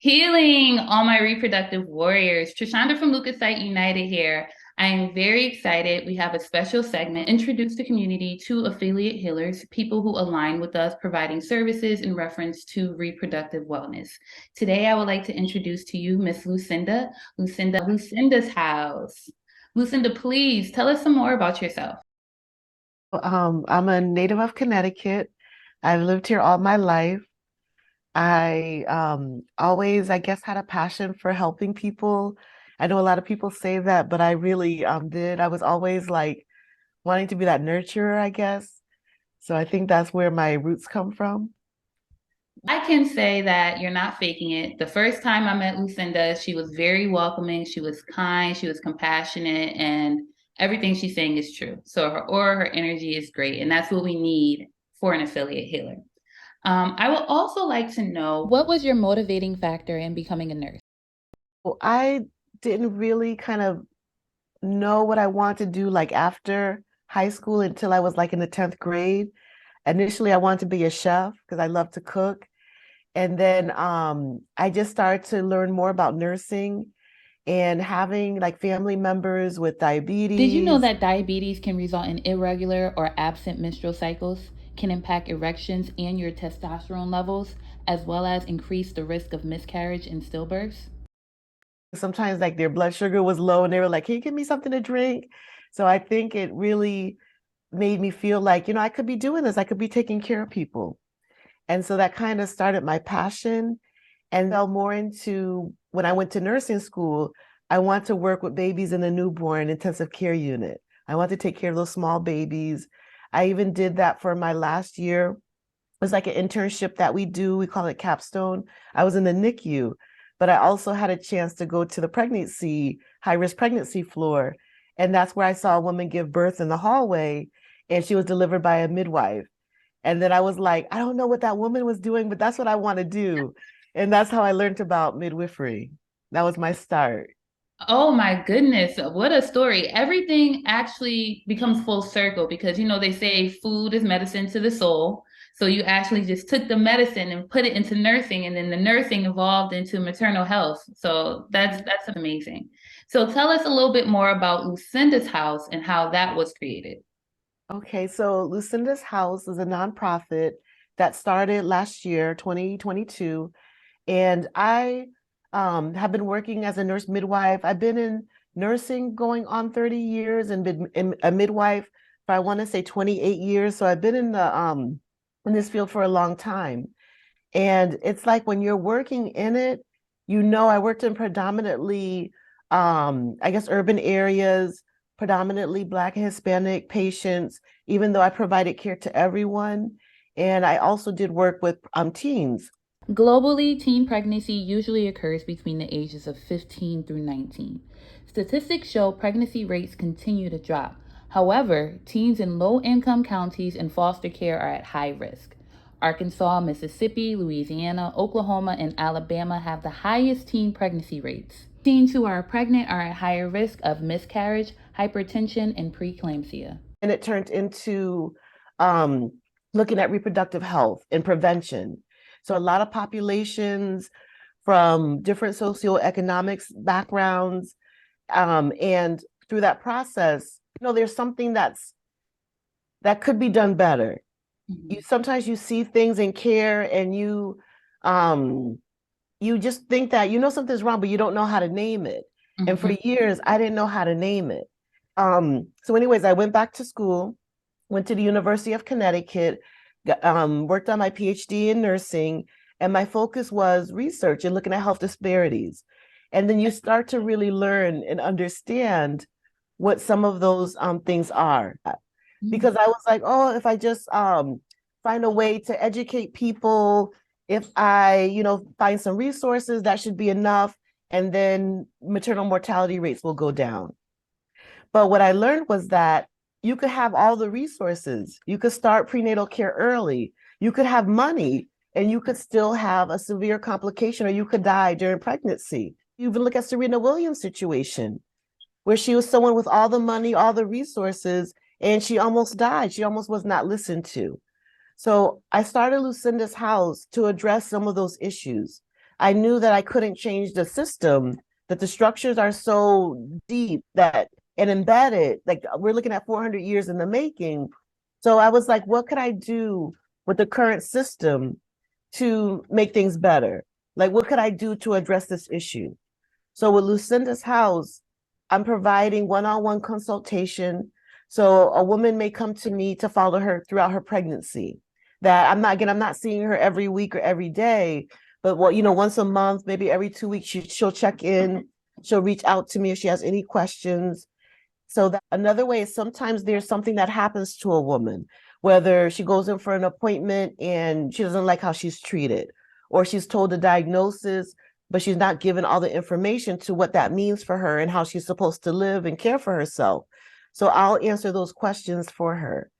Healing all my reproductive warriors. Trashaunda from Leukocyte United here. I am very excited. We have a special segment, introduce the community to affiliate healers, people who align with us, providing services in reference to reproductive wellness. Today, I would like to introduce to you Miss Lucinda, Lucinda's House. Lucinda, please tell us some more about yourself. I'm a native of Connecticut. I've lived here all my life. I always, I guess, had a passion for helping people. I know a lot of people say that, but I really did. I was always like wanting to be that nurturer, I guess. So I think that's where my roots come from. I can say that you're not faking it. The first time I met Lucinda, she was very welcoming, she was kind, she was compassionate, and everything she's saying is true. So her aura, her energy is great, and that's what we need for an affiliate healer. I would also like to know, what was your motivating factor in becoming a nurse? Well, I didn't really kind of know what I wanted to do like after high school until I was like in the 10th grade. Initially, I wanted to be a chef because I love to cook. And then I just started to learn more about nursing and having like family members with Did you know diabetes. that diabetes can result in irregular or absent menstrual cycles, can impact erections and your testosterone levels, as well as increase the risk of miscarriage and stillbirths? Sometimes like their blood sugar was low and they were like, "Can you give me something to drink?" So I think it really made me feel like, I could be doing this. I could be taking care of people. And so that kind of started my passion and fell more into when I went to nursing school. I want to work with babies in the newborn intensive care unit. I want to take care of those small babies. I even did that for my last year. It was like an internship that we do. We call it capstone. I was in the NICU, but I also had a chance to go to the pregnancy, high risk pregnancy floor. And that's where I saw a woman give birth in the hallway, and she was delivered by a midwife. And then I was like, I don't know what that woman was doing, but that's what I want to do. And that's how I learned about midwifery. That was my start. Oh my goodness, what a story. Everything actually becomes full circle because, they say food is medicine to the soul. So you actually just took the medicine and put it into nursing, and then the nursing evolved into maternal health. So that's amazing. So tell us a little bit more about Lucinda's House and how that was created. Okay, so Lucinda's House is a nonprofit that started last year, 2022. And I have been working as a nurse midwife. I've been in nursing going on 30 years and been a midwife for I want to say 28 years. So I've been in this field for a long time. And it's like when you're working in it, I worked in predominantly I guess urban areas, predominantly Black and Hispanic patients, even though I provided care to everyone. And I also did work with teens. Globally, teen pregnancy usually occurs between the ages of 15 through 19. Statistics show pregnancy rates continue to drop. However, teens in low income counties and foster care are at high risk. Arkansas, Mississippi, Louisiana, Oklahoma, and Alabama have the highest teen pregnancy rates. Teens who are pregnant are at higher risk of miscarriage, hypertension, and preeclampsia. And it turned into um, looking at reproductive health and prevention. So a lot of populations from different socioeconomics backgrounds, and through that process, there's something that could be done better. Mhm. You sometimes you see things in care and um, you just think that something's wrong, but you don't know how to name it. And for Mhm. years, I didn't know how to name it. So anyways, I went back to school, went to the University of Connecticut, worked on my PhD in nursing, and my focus was research and looking at health disparities. And then you start to really learn and understand what some of those things are. Because I was like, oh, if I just find a way to educate people, if I, find some resources, that should be enough. And then maternal mortality rates will go down. But what I learned was that you could have all the resources. You could start prenatal care early. You could have money and you could still have a severe complication or you could die during pregnancy. You even look at Serena Williams' situation, where she was someone with all the money, all the resources, and she almost died. She almost was not listened to. So I started Lucinda's House to address some of those issues. I knew that I couldn't change the system, that the structures are so deep that and embedded, like we're looking at 400 years in the making. So I was like, what could I do with the current system to make things better? Like, what could I do to address this issue? So with Lucinda's House, I'm providing one-on-one consultation. So a woman may come to me to follow her throughout her pregnancy. That I'm not seeing her every week or every day, but once a month, maybe every 2 weeks, she'll check in. She'll reach out to me if she has any questions. So that another way is sometimes there's something that happens to a woman, whether she goes in for an appointment and she doesn't like how she's treated, or she's told a diagnosis, but she's not given all the information to what that means for her and how she's supposed to live and care for herself. So I'll answer those questions for her.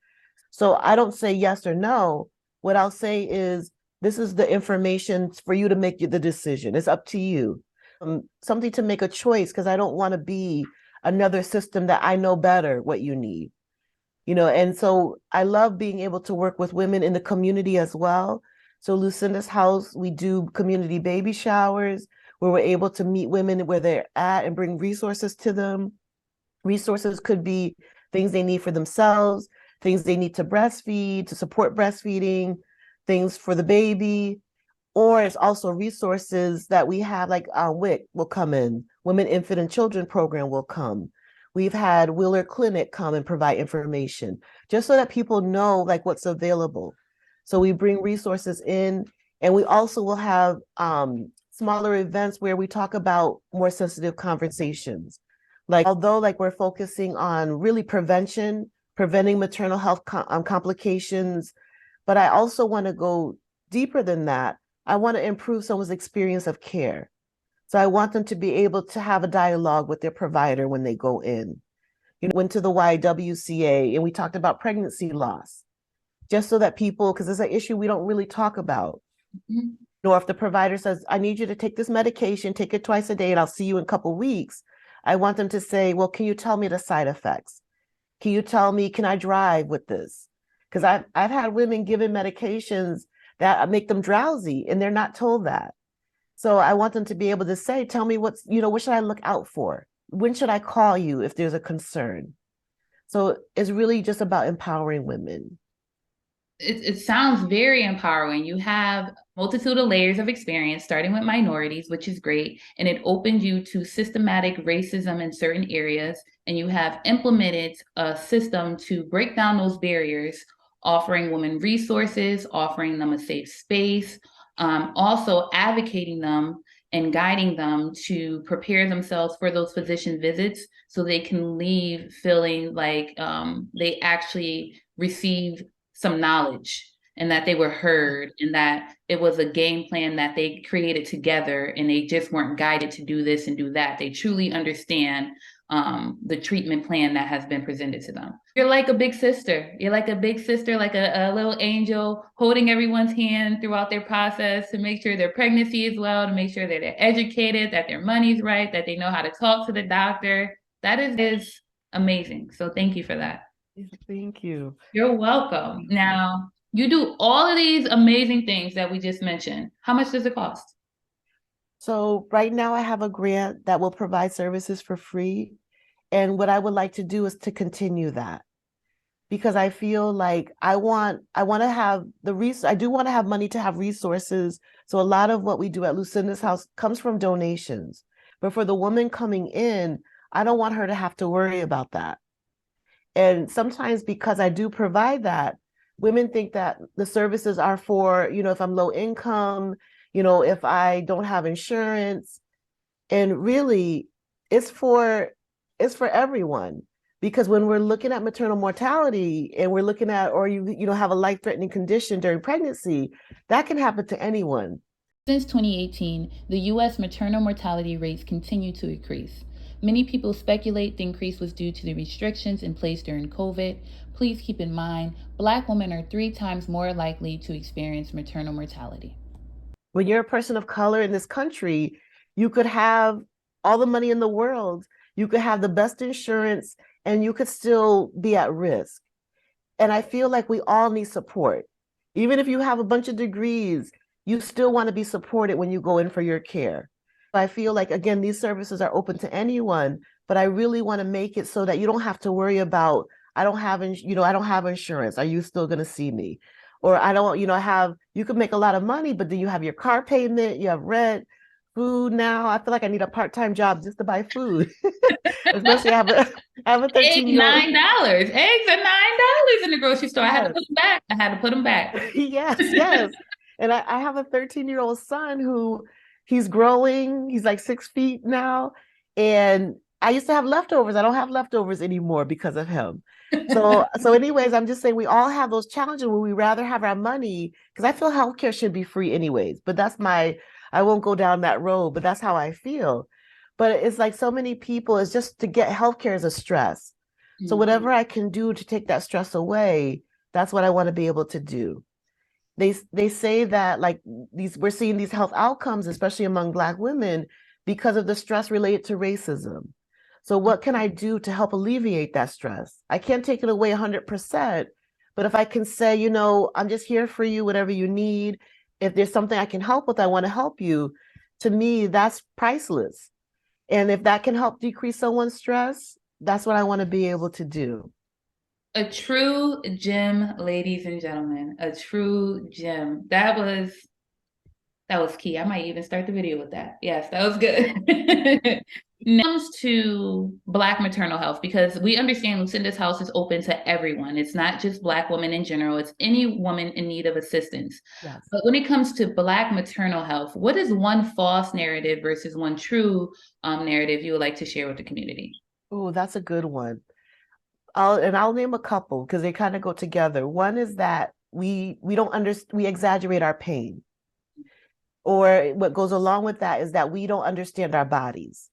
So I don't say yes or no. What I'll say is, this is the information for you to make the decision. It's up to you. Something to make a choice, because I don't want to be another system that I know better what you need. And so I love being able to work with women in the community as well. So Lucinda's House, we do community baby showers where we're able to meet women where they're at and bring resources to them. Resources could be things they need for themselves, things they need to breastfeed, to support breastfeeding, things for the baby, or it's also resources that we have, like WIC will come in, Women, Infant, and Children program will come. We've had Wheeler Clinic come and provide information, just so that people know like what's available. So we bring resources in, and we also will have smaller events where we talk about more sensitive conversations. Like, although like we're focusing on really preventing maternal health complications, but I also want to go deeper than that. I want to improve someone's experience of care. So I want them to be able to have a dialogue with their provider when they go in. Went to the YWCA and we talked about pregnancy loss, just so that people, because it's an issue we don't really talk about. Mm-hmm. Or if the provider says, I need you to take this medication, take it twice a day, and I'll see you in a couple of weeks. I want them to say, well, can you tell me the side effects? Can you tell me, can I drive with this? Because I've had women given medications that make them drowsy, and they're not told that. So I want them to be able to say, tell me what should I look out for? When should I call you if there's a concern? So it's really just about empowering women. It sounds very empowering. You have a multitude of layers of experience, starting with minorities, which is great. And it opened you to systematic racism in certain areas. And you have implemented a system to break down those barriers, offering women resources, offering them a safe space, also advocating them and guiding them to prepare themselves for those physician visits so they can leave feeling like they actually received some knowledge and that they were heard and that it was a game plan that they created together and they just weren't guided to do this and do that. They truly understand the treatment plan that has been presented to them. You're like a big sister. You're like a big sister, like a little angel holding everyone's hand throughout their process to make sure their pregnancy is well, to make sure that they're educated, that their money's right, that they know how to talk to the doctor. That is amazing. So thank you for that. Thank you. You're welcome. Now, you do all of these amazing things that we just mentioned. How much does it cost? So right now I have a grant that will provide services for free. And what I would like to do is to continue that, because I feel like I want to have I do want to have money to have resources. So a lot of what we do at Lucinda's House comes from donations. But for the woman coming in, I don't want her to have to worry about that. And sometimes because I do provide that, women think that the services are for, if I'm low income, if I don't have insurance. And really, it's for everyone. Because when we're looking at maternal mortality and we're looking at, or you have a life-threatening condition during pregnancy, that can happen to anyone. Since 2018, the U.S. maternal mortality rates continue to increase. Many people speculate the increase was due to the restrictions in place during COVID. Please keep in mind, Black women are 3 times more likely to experience maternal mortality. When you're a person of color in this country, you could have all the money in the world, you could have the best insurance, and you could still be at risk. And I feel like we all need support. Even if you have a bunch of degrees, you still want to be supported when you go in for your care. I feel like, again, these services are open to anyone, but I really want to make it so that you don't have to worry about, I don't have, I don't have insurance. Are you still going to see me? Or I don't, you could make a lot of money, but do you have your car payment? You have rent, food now. I feel like I need a part-time job just to buy food. Especially I have a Eggs 13-year-old. $9. Eggs are $9 in the grocery store. I had to Yes. put them back. I had to put them back. Yes, yes. And I have a 13-year-old son who he's growing. He's like 6 feet now. And I used to have leftovers. I don't have leftovers anymore because of him. So anyways, I'm just saying we all have those challenges where we rather have our money because I feel healthcare should be free anyways. But I won't go down that road, but that's how I feel. But it's like so many people, it's just to get healthcare is a stress. So Mhm. whatever I can do to take that stress away, that's what I want to be able to do. They say that like we're seeing these health outcomes, especially among Black women, because of the stress related to racism. So what can I do to help alleviate that stress? I can't take it away 100%, but if I can say, I'm just here for you, whatever you need. If there's something I can help with, I want to help you. To me, that's priceless. And if that can help decrease someone's stress, that's what I want to be able to do. A true gem, ladies and gentlemen. A true gem. That was key. I might even start the video with that. Yes, that was good. Now it comes to Black maternal health, because we understand Lucinda's House is open to everyone. It's not just Black women in general, it's any woman in need of assistance. Yes. But when it comes to Black maternal health, what is one false narrative versus one true narrative you would like to share with the community? Oh, that's a good one. I'll name a couple because they kind of go together. One is that we don't understand, we exaggerate our pain. Or what goes along with that is that we don't understand our bodies.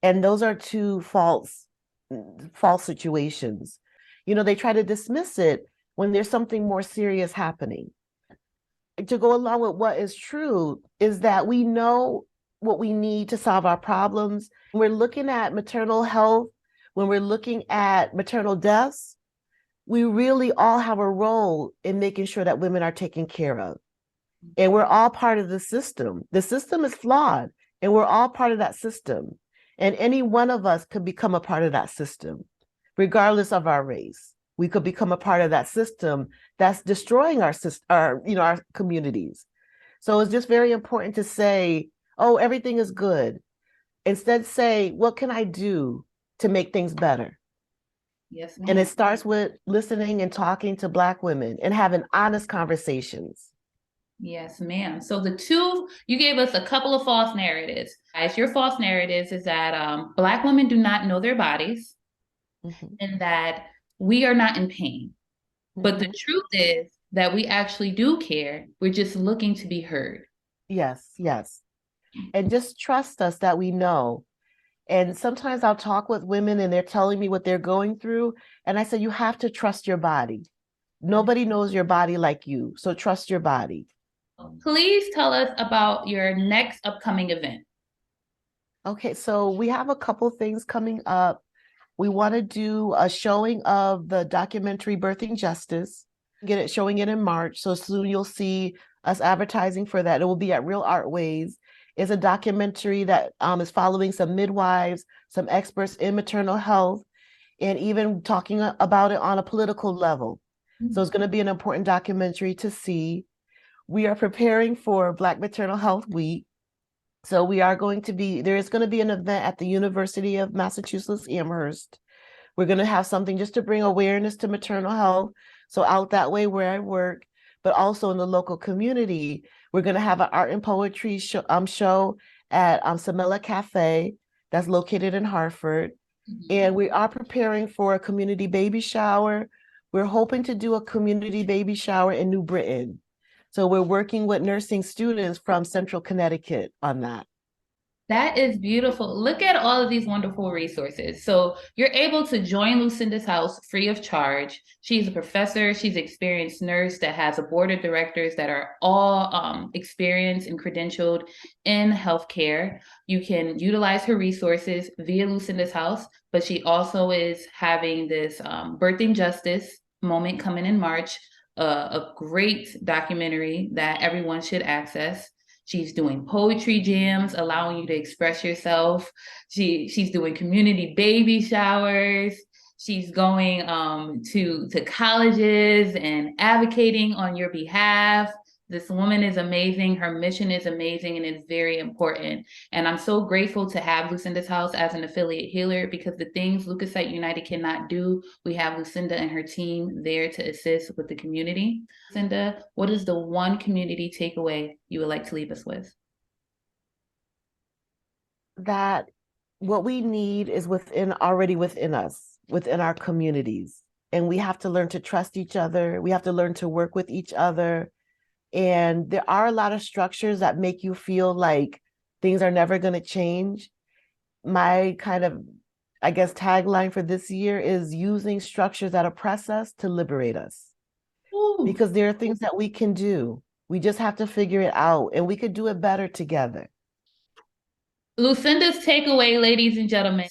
And those are two false situations. They try to dismiss it when there's something more serious happening. To go along with what is true is that we know what we need to solve our problems. When we're looking at maternal health, when we're looking at maternal deaths, we really all have a role in making sure that women are taken care of. And we're all part of the system. The system is flawed, and we're all part of that system. And any one of us could become a part of that system, regardless of our race. We could become a part of that system that's destroying our communities. So it's just very important to say, oh, everything is good. Instead, say, what can I do to make things better? Yes, And it ma'am. starts with listening and talking to Black women and having honest conversations. Yes, ma'am. So you gave us a couple of false narratives. Guys, your false narratives is that Black women do not know their bodies Mhm, and that we are not in pain. But the mhm. truth is that we actually do care. We're just looking to be heard. Yes, yes. And just trust us that we know. And sometimes I'll talk with women and they're telling me what they're going through. And I say, you have to trust your body. Nobody knows your body like you. So trust your body. Please tell us about your next upcoming event. Okay, so we have a couple things coming up. We want to do a showing of the documentary Birthing Justice, showing it in March. So soon you'll see us advertising for that. It will be at Real Artways. It's a documentary that is following some midwives, some experts in maternal health, and even talking about it on a political level. So it's going to be an important documentary to see. We are preparing for Black Maternal Health Week. So there is going to be an event at the University of Massachusetts Amherst. We're going to have something just to bring awareness to maternal health. So out that way where I work, but also in the local community, we're going to have an art and poetry show at Samela Cafe that's located in Hartford. And we are preparing for a community baby shower. We're hoping to do a community baby shower in New Britain. So we're working with nursing students from Central Connecticut on that. That is beautiful. Look at all of these wonderful resources. So you're able to join Lucinda's House free of charge. She's a professor. She's an experienced nurse that has a board of directors that are all experienced and credentialed in healthcare. You can utilize her resources via Lucinda's House, but she also is having this birthing justice moment coming in March, a great documentary that everyone should access. She's doing poetry jams, allowing you to express yourself. She's doing community baby showers. She's going to colleges and advocating on your behalf. This woman is amazing. Her mission is amazing and it's very important. And I'm so grateful to have Lucinda's House as an affiliate healer, because the things Leukocyte United cannot do, we have Lucinda and her team there to assist with the community. Lucinda, what is the one community takeaway you would like to leave us with? That what we need is already within us, within our communities. And we have to learn to trust each other. We have to learn to work with each other. And there are a lot of structures that make you feel like things are never going to change. My kind of, I guess, tagline for this year is using structures that oppress us to liberate us. Ooh. Because there are things that we can do. We just have to figure it out, and we could do it better together. Lucinda's takeaway, ladies and gentlemen,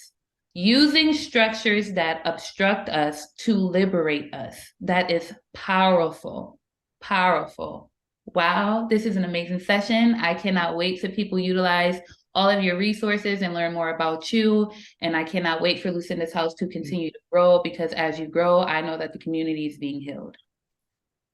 using structures that obstruct us to liberate us. That is powerful, powerful. Wow, this is an amazing session. I cannot wait to people utilize all of your resources and learn more about you. And I cannot wait for Lucinda's House to continue to grow, because as you grow, I know that the community is being healed.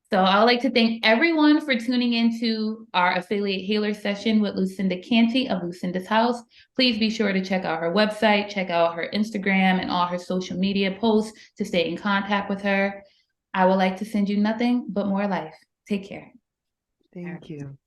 So I would like to thank everyone for tuning into our affiliate healer session with Lucinda Canty of Lucinda's House. Please be sure to check out her website, check out her Instagram and all her social media posts to stay in contact with her. I would like to send you nothing but more life. Take care. Thank you.